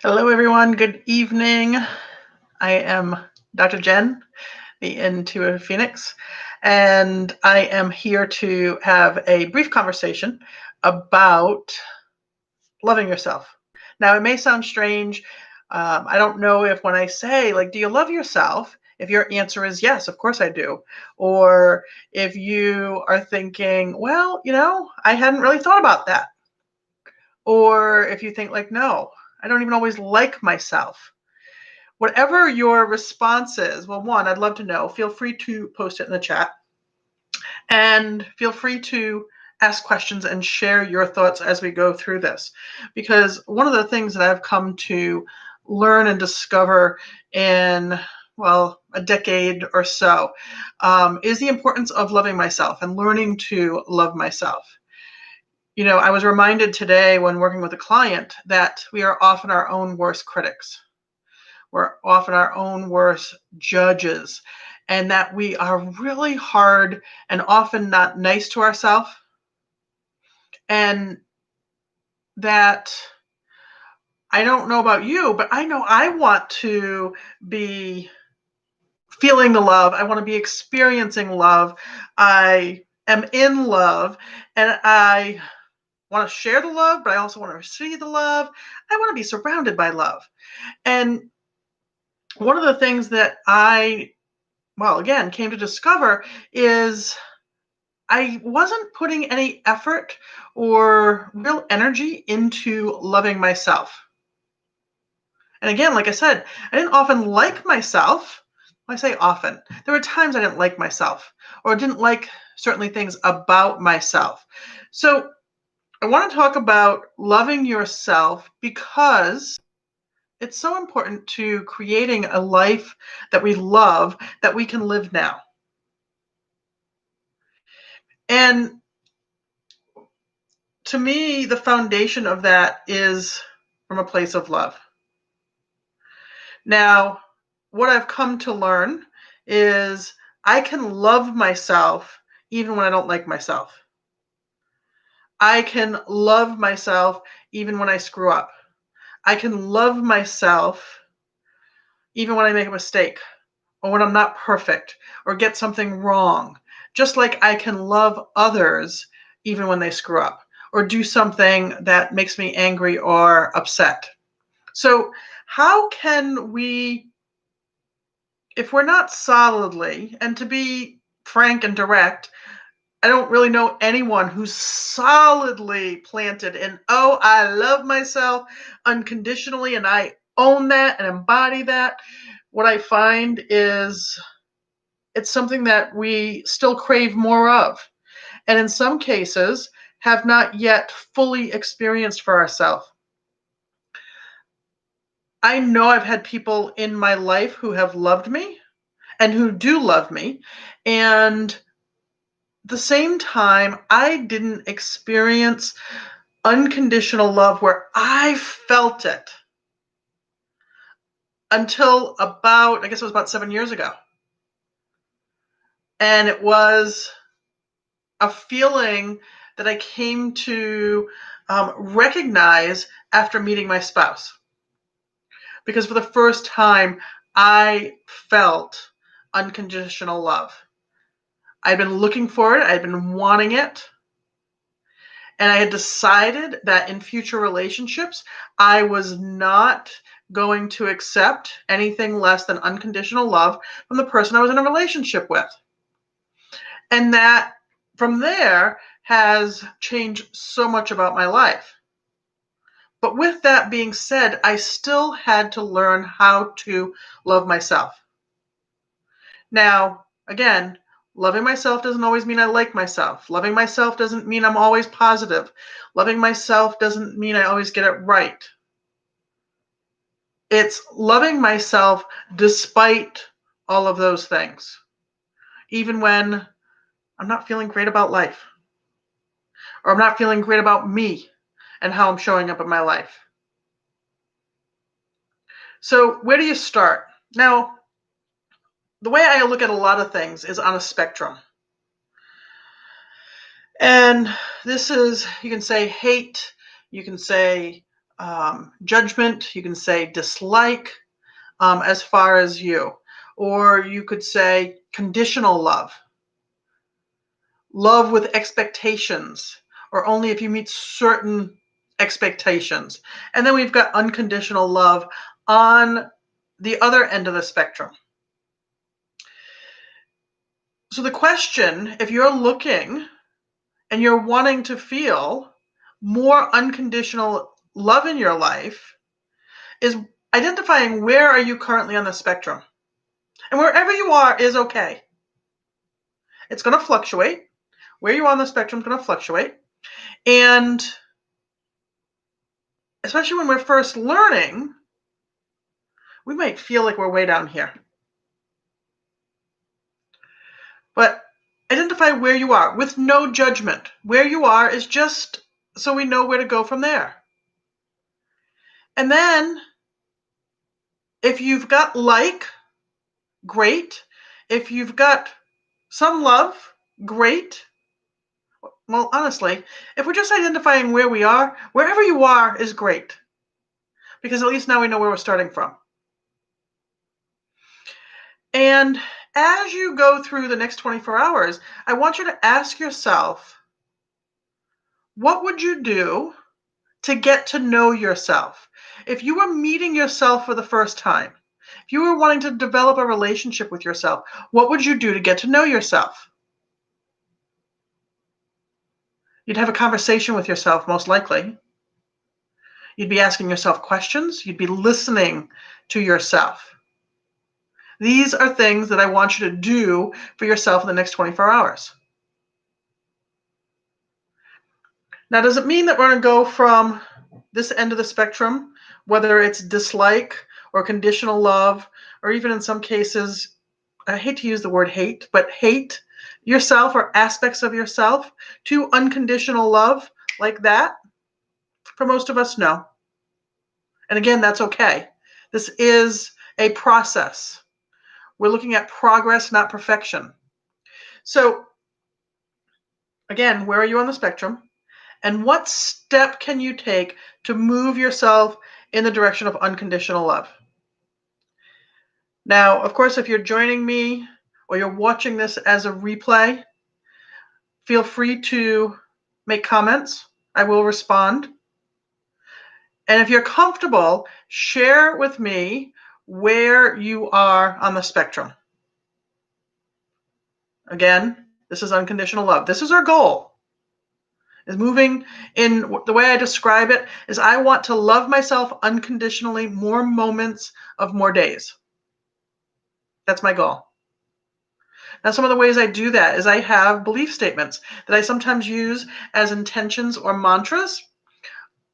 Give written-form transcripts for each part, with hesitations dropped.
Hello, everyone. Good evening. I am Dr. Jenn, the Intuitive Phoenix, and I am here to have a brief conversation about loving yourself. Now, it may sound strange. I don't know if when I say, do you love yourself? If your answer is yes, of course I do. Or if you are thinking, well, I hadn't really thought about that. Or if you think, no, I don't even always like myself. Whatever your response is, well, one, I'd love to know. Feel free to post it in the chat and feel free to ask questions and share your thoughts as we go through this. Because one of the things that I've come to learn and discover in, a decade or so, is the importance of loving myself and learning to love myself. I was reminded today when working with a client that we are often our own worst critics. We're often our own worst judges, and that we are really hard and often not nice to ourselves. And that I don't know about you, but I know I want to be feeling the love. I want to be experiencing love. I am in love, and I want to share the love, but I also want to receive the love. I want to be surrounded by love. And one of the things that I again, came to discover is I wasn't putting any effort or real energy into loving myself. And again, like I said, I didn't often like myself. I say often. There were times I didn't like myself or didn't like certainly things about myself. So I want to talk about loving yourself because it's so important to creating a life that we love, that we can live now. And to me, the foundation of that is from a place of love. Now, what I've come to learn is I can love myself even when I don't like myself. I can love myself even when I screw up. I can love myself even when I make a mistake or when I'm not perfect or get something wrong. Just like I can love others even when they screw up or do something that makes me angry or upset. So how can we, if we're not solidly, and to be frank and direct, I don't really know anyone who's solidly planted in, oh, I love myself unconditionally and I own that and embody that. What I find is it's something that we still crave more of. And in some cases, have not yet fully experienced for ourselves. I know I've had people in my life who have loved me and who do love me. And at the same time, I didn't experience unconditional love where I felt it until about, I guess it was about 7 years ago. And it was a feeling that I came to recognize after meeting my spouse. Because for the first time, I felt unconditional love. I'd been looking for it. I'd been wanting it. And I had decided that in future relationships, I was not going to accept anything less than unconditional love from the person I was in a relationship with. And that from there has changed so much about my life. But with that being said, I still had to learn how to love myself. Now, again, loving myself doesn't always mean I like myself. Loving myself doesn't mean I'm always positive. Loving myself doesn't mean I always get it right. It's loving myself despite all of those things, even when I'm not feeling great about life, or I'm not feeling great about me and how I'm showing up in my life. So where do you start? Now, the way I look at a lot of things is on a spectrum. And this is, you can say hate, you can say judgment. You can say dislike, as far as you. Or you could say conditional love, love with expectations, or only if you meet certain expectations. And then we've got unconditional love on the other end of the spectrum. So the question, if you're looking and you're wanting to feel more unconditional love in your life, is identifying where are you currently on the spectrum. And wherever you are is okay. It's going to fluctuate. Where you are on the spectrum is going to fluctuate. And especially when we're first learning, we might feel like we're way down here. But identify where you are with no judgment. Where you are is just so we know where to go from there. And then if you've got like, great. If you've got some love, great. Well, honestly, if we're just identifying where we are, wherever you are is great. Because at least now we know where we're starting from. And as you go through the next 24 hours, I want you to ask yourself, what would you do to get to know yourself? If you were meeting yourself for the first time, if you were wanting to develop a relationship with yourself, what would you do to get to know yourself? You'd have a conversation with yourself, most likely. You'd be asking yourself questions. You'd be listening to yourself. These are things that I want you to do for yourself in the next 24 hours. Now, does it mean that we're going to go from this end of the spectrum, whether it's dislike or conditional love, or even in some cases, I hate to use the word hate, but hate yourself or aspects of yourself, to unconditional love like that? For most of us, no. And again, that's okay. This is a process. We're looking at progress, not perfection. So, again, where are you on the spectrum? And what step can you take to move yourself in the direction of unconditional love? Now, of course, if you're joining me or you're watching this as a replay, feel free to make comments. I will respond. And if you're comfortable, share with me where you are on the spectrum. Again, this is unconditional love. This is our goal. Is moving in the way I describe it is I want to love myself unconditionally more moments of more days. That's my goal. Now, some of the ways I do that is I have belief statements that I sometimes use as intentions or mantras.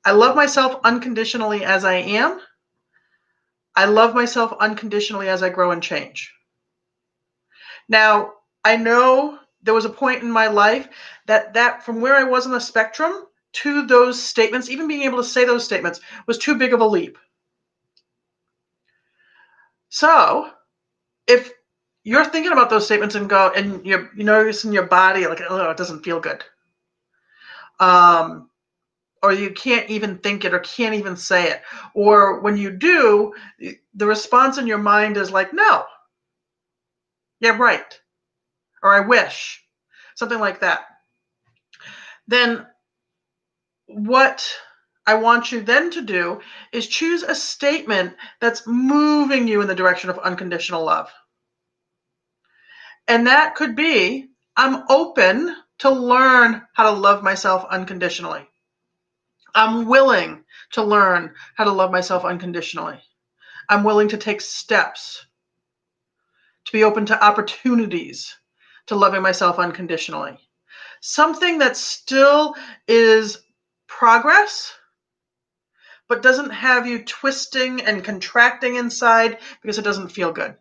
I love myself unconditionally as I am. I love myself unconditionally as I grow and change. Now, I know there was a point in my life that from where I was on the spectrum to those statements, even being able to say those statements, was too big of a leap. So if you're thinking about those statements and you notice in your body, like, oh, it doesn't feel good. Or you can't even think it or can't even say it. Or when you do, the response in your mind is like, no. Yeah, right. Or I wish. Something like that. Then what I want you then to do is choose a statement that's moving you in the direction of unconditional love. And that could be, I'm open to learn how to love myself unconditionally. I'm willing to learn how to love myself unconditionally. I'm willing to take steps to be open to opportunities to loving myself unconditionally. Something that still is progress, but doesn't have you twisting and contracting inside because it doesn't feel good.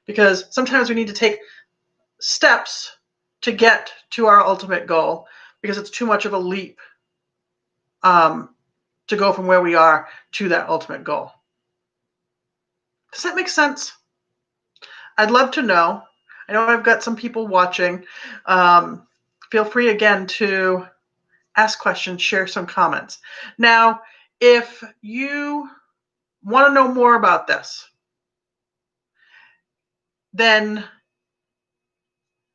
Because sometimes we need to take steps to get to our ultimate goal because it's too much of a leap to go from where we are to that ultimate goal. Does that make sense? I'd love to know. I know I've got some people watching. Feel free again to ask questions, share some comments. Now, if you want to know more about this, then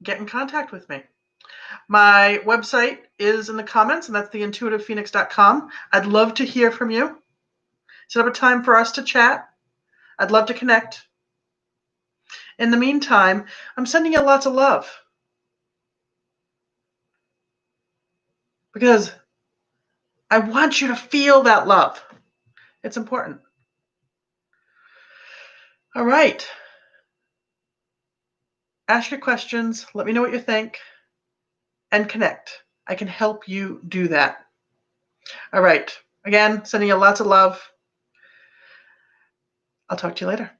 get in contact with me. My website is in the comments, and that's theintuitivephoenix.com. I'd love to hear from you. Set up a time for us to chat. I'd love to connect. In the meantime, I'm sending you lots of love because I want you to feel that love. It's important. All right. Ask your questions. Let me know what you think. And connect. I can help you do that. All right. Again, sending you lots of love. I'll talk to you later.